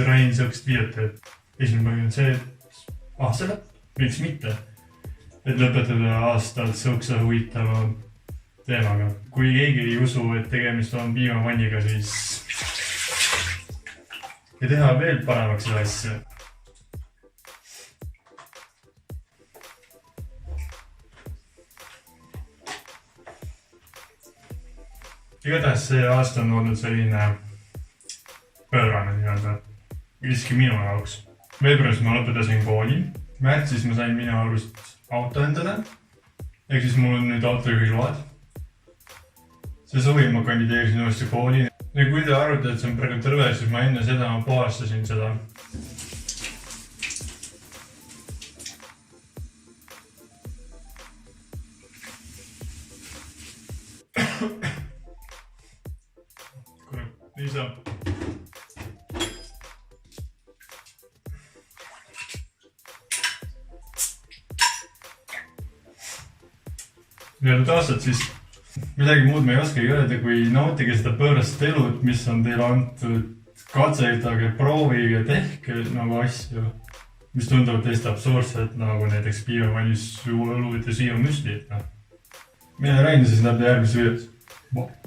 Rain siukest videot teeb? Esimene põhjus on see, et seda, miks mitte. Et lõpetada aastalt siukse huvitava teemaga. Kui keegi ei usu, et tegemist on piimavanniga, siis ja teha veel paremaks seda asja. Igatahes see aasta on olnud selline pöörane nii-öelda. Iski minu jaoks. Veebruaris ma lõpetasin kooli. Märtsis ma sain minu arust auto endale. Ehk siis mul on nüüd autojuhiload. See suvi ma kandideerisin uuesti kooli. Ja kui te arvate, et see on praegu tõrve, siis ma enne seda puhastasin seda. Nii saab. Nüüd aastat siis midagi muud me ei oskagi öelda, kui nautige seda pöörast elud, mis on teile antud. Katsetage, proovige, tehke nagu asju, mis tunduvad teist absurdsed, nagu näiteks piimavannis õlut ja siia müsli. Mine Rain, siis näeb järgmises videos.